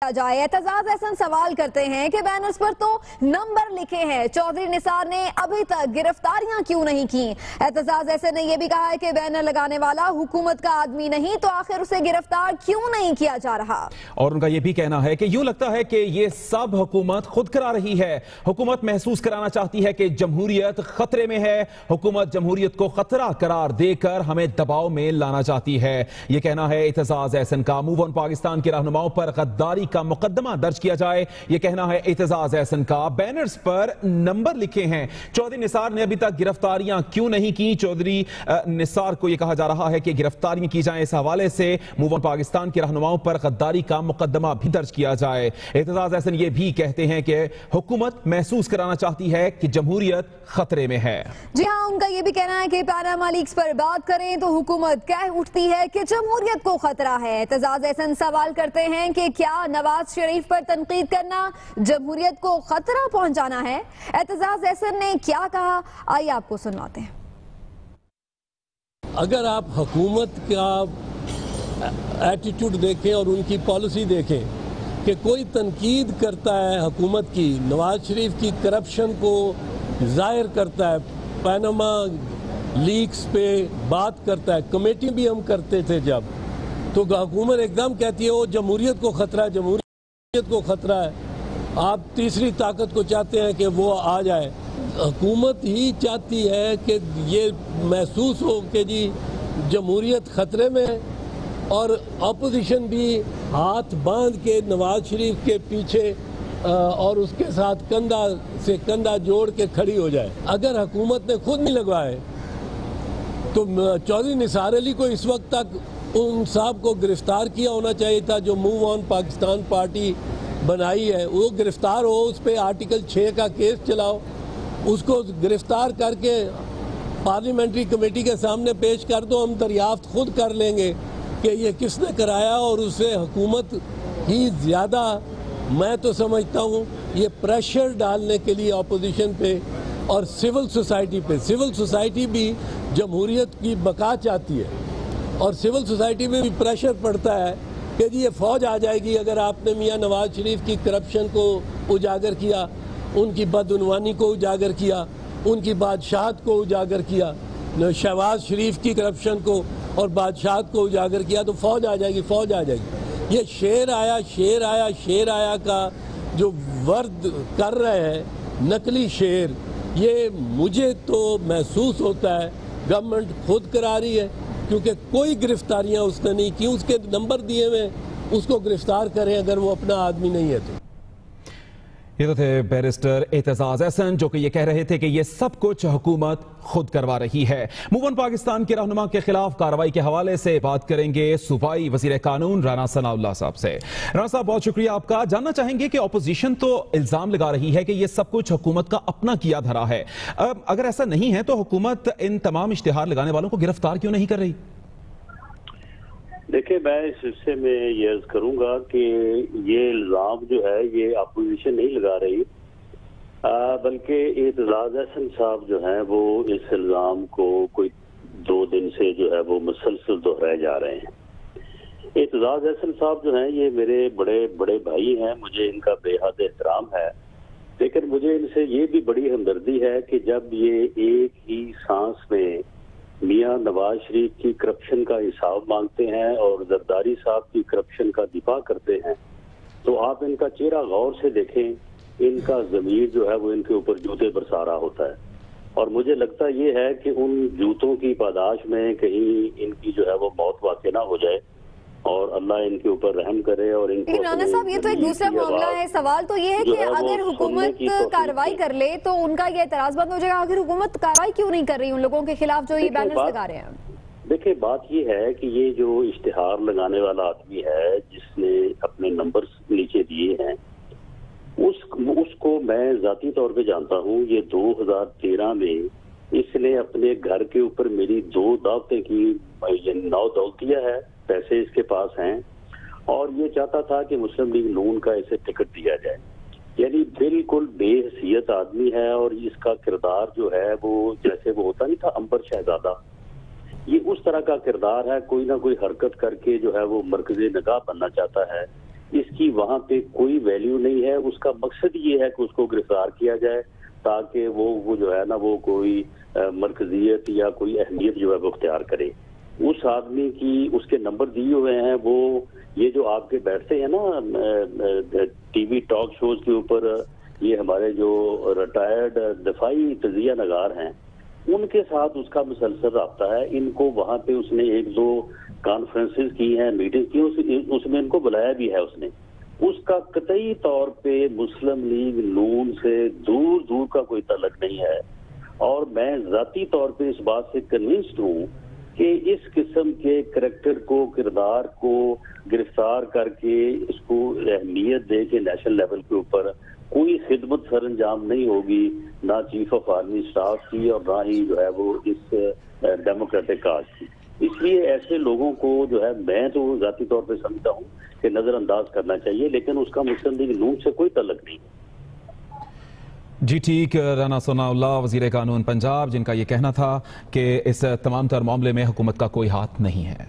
किया जाए। एतजाज एहसन सवाल करते हैं कि बैनर्स पर तो नंबर लिखे हैं, चौधरी निसार ने अभी तक गिरफ्तारियां क्यों नहीं की। एतजाज एहसन ने यह भी कहा है कि बैनर लगाने वाला हुकूमत का आदमी नहीं तो आखिर उसे गिरफ्तार क्यों नहीं किया जा रहा। और उनका यह भी कहना है कि यूं लगता है कि यह सब हुकूमत खुद करा रही है। हुकूमत महसूस कराना चाहती है कि जमहूरियत खतरे में है। हुकूमत जमहूरियत को खतरा करार देकर हमें दबाव में लाना चाहती है। यह कहना है एतजाज एहसन का। मूव ऑन पाकिस्तान के रहनुमाओं पर गद्दारी का मुकदमा दर्ज किया जाए, यह कहना है एतजाज एहसन का। बैनर्स पर नंबर लिखे हैं। चौधरी निसार ने अभी तक गिरफ्तारियां क्यों नहीं की। चौधरी निसार को यह कहा जा रहा है कि गिरफ्तारियां की जाएं। इस हवाले से मूव ऑन पाकिस्तान के रहनुमाओं पर गद्दारी का मुकदमा भी दर्ज किया जाए। एतजाज एहसन यह भी कहते हैं कि हुकूमत महसूस कराना चाहती है कि जमहूरियत खतरे में है। जी हाँ, उनका यह भी कहना है कि पनामा लीक्स पर बात करें तो हुकूमत कह उठती है कि जमहूरियत को खतरा है। एतजाज एहसन सवाल करते हैं कि क्या नवाज शरीफ पर तनकीद करना जमहूरियत को खतरा पहुंचाना है। एतजाज एहसन ने क्या कहा, आइए आपको सुनवाते हैं। अगर आप हुकूमत का एटीट्यूड देखें और उनकी पॉलिसी देखें कि कोई तनकीद करता है हुकूमत की, नवाज शरीफ की करप्शन को जाहिर करता है, पनामा लीक्स पे बात करता है, कमेटी भी हम करते थे जब, तो हुकूमत एकदम कहती है वो जमहूरियत को खतरा है, जमहूरियत को खतरा है। आप तीसरी ताकत को चाहते हैं कि वो आ जाए। हुकूमत ही चाहती है कि ये महसूस हो कि जी जमहूरियत खतरे में है और अपोजिशन भी हाथ बांध के नवाज शरीफ के पीछे और उसके साथ कंधा से कंधा जोड़ के खड़ी हो जाए। अगर हुकूमत ने खुद नहीं लगवाए तो चौधरी निसार अली को इस वक्त तक उन साहब को गिरफ्तार किया होना चाहिए था जो मूव ऑन पाकिस्तान पार्टी बनाई है। वो गिरफ्तार हो, उस पर आर्टिकल 6 का केस चलाओ, उसको गिरफ्तार करके पार्लियामेंट्री कमेटी के सामने पेश कर दो, हम दरियाफ्त खुद कर लेंगे कि ये किसने कराया। और उससे हुकूमत ही ज़्यादा, मैं तो समझता हूँ ये प्रेशर डालने के लिए अपोजिशन पे और सिविल सोसाइटी पे। सिविल सोसाइटी भी जमहूरियत की बका चाहती है और सिविल सोसाइटी में भी प्रेशर पड़ता है कि जी ये फौज आ जाएगी अगर आपने मियाँ नवाज शरीफ की करप्शन को उजागर किया, उनकी बदउनवानी को उजागर किया, उनकी बादशाहत को उजागर किया, शहबाज शरीफ की करप्शन को और बादशाहत को उजागर किया तो फौज आ जाएगी, फौज आ जाएगी। ये शेर आया शेर आया शेर आया का जो वर्द कर रहे हैं नकली शेर, ये मुझे तो महसूस होता है गवर्नमेंट खुद करा रही है, क्योंकि कोई गिरफ्तारियां उसने नहीं की। उसके नंबर दिए हुए, उसको गिरफ्तार करें अगर वो अपना आदमी नहीं है तो। ये तो थे बैरिस्टर एतजाज एहसन जो कि ये कह रहे थे कि ये सब कुछ हुकूमत खुद करवा रही है। मूव ऑन पाकिस्तान के रहनुमा के खिलाफ कार्रवाई के हवाले से बात करेंगे सूबाई वजीर कानून राना सनाउल्लाह साहब से। राना साहब, बहुत शुक्रिया आपका। जानना चाहेंगे कि अपोजिशन तो इल्जाम लगा रही है कि ये सब कुछ हुकूमत का अपना किया धरा है। अगर ऐसा नहीं है तो हुकूमत इन तमाम इश्तिहार लगाने वालों को गिरफ्तार क्यों नहीं कर रही? देखिए, मैं इस हिस्से में ये अर्ज करूंगा कि ये इल्जाम जो है ये अपोजिशन नहीं लगा रही, बल्कि एतजाज एहसन साहब जो हैं वो इस इल्जाम को कोई 2 दिन से जो है वो मुसलसल दोहराए जा रहे हैं। एतजाज एहसन साहब जो हैं ये मेरे बड़े बड़े भाई हैं, मुझे इनका बेहद एहतराम है, लेकिन मुझे इनसे ये भी बड़ी हमदर्दी है कि जब ये एक ही सांस में मियाँ नवाज शरीफ की करप्शन का हिसाब मांगते हैं और जरदारी साहब की करप्शन का दिफा करते हैं, तो आप इनका चेहरा गौर से देखें, इनका ज़मीर जो है वो इनके ऊपर जूते बरसा रहा होता है। और मुझे लगता ये है कि उन जूतों की पादाश में कहीं इनकी जो है वो मौत वाक़ई ना हो जाए और अल्लाह इनके ऊपर रहम करे। और इनको राना साहब, ये तो एक दूसरा मामला है। सवाल तो ये है कि अगर हुकूमत कार्रवाई कर ले तो उनका ये एतराज बंद हो जाएगा। आखिर हुकूमत कार्रवाई क्यों नहीं कर रही उन लोगों के खिलाफ जो ये बैनर्स लगा रहे हैं? देखिए, बात ये है कि ये जो इश्तिहार लगाने वाला आदमी है जिसने अपने नंबर नीचे दिए हैं उसको मैं जाती तौर पे जानता हूँ। ये 2013 में इसने अपने घर के ऊपर मेरी 2 दावतें की, ये 9 दौलतियाँ है, पैसे इसके पास हैं और ये चाहता था कि मुस्लिम लीग नून का इसे टिकट दिया जाए। यानी बिल्कुल बेहसियत आदमी है और इसका किरदार जो है वो जैसे वो होता नहीं था अंबर शहजादा, ये उस तरह का किरदार है। कोई ना कोई हरकत करके जो है वो मरकज़े निगाह बनना चाहता है। इसकी जिसकी वहां पे कोई वैल्यू नहीं है, उसका मकसद ये है कि उसको गिरफ्तार किया जाए ताकि वो जो है ना वो कोई मरकजियत या कोई अहमियत जो है वो अख्तियार करे। उस आदमी की उसके नंबर दिए हुए हैं, वो ये जो आपके बैठते हैं ना टीवी टॉक शोज के ऊपर, ये हमारे जो रिटायर्ड दफाई तजिया नगार हैं उनके साथ उसका मुसलसल रब्ता है। इनको वहां पे उसने 1-2 कॉन्फ्रेंसेस की हैं, मीटिंग की, उसमें इनको बुलाया भी है उसने। उसका कतई तौर पे मुस्लिम लीग नून से दूर दूर का कोई तल्लुक नहीं है और मैं जाती तौर पे इस बात से कन्विंस्ड हूँ कि इस किस्म के करैक्टर को, किरदार को गिरफ्तार करके इसको अहमियत दे के नेशनल लेवल के ऊपर कोई खिदमत सर अंजाम नहीं होगी, ना चीफ ऑफ आर्मी स्टाफ की और ना ही जो है वो इस डेमोक्रेटिक काज की। इसलिए ऐसे लोगों को जो है मैं तो जाती तौर पे समझता हूँ कि नजरअंदाज करना चाहिए, लेकिन उसका मुस्लिम लीग नून से कोई तल्लुक नहीं है। जी ठीक, राना सनाउल्लाह वजीर कानून पंजाब, जिनका ये कहना था कि इस तमाम तर मामले में हुकूमत का कोई हाथ नहीं है।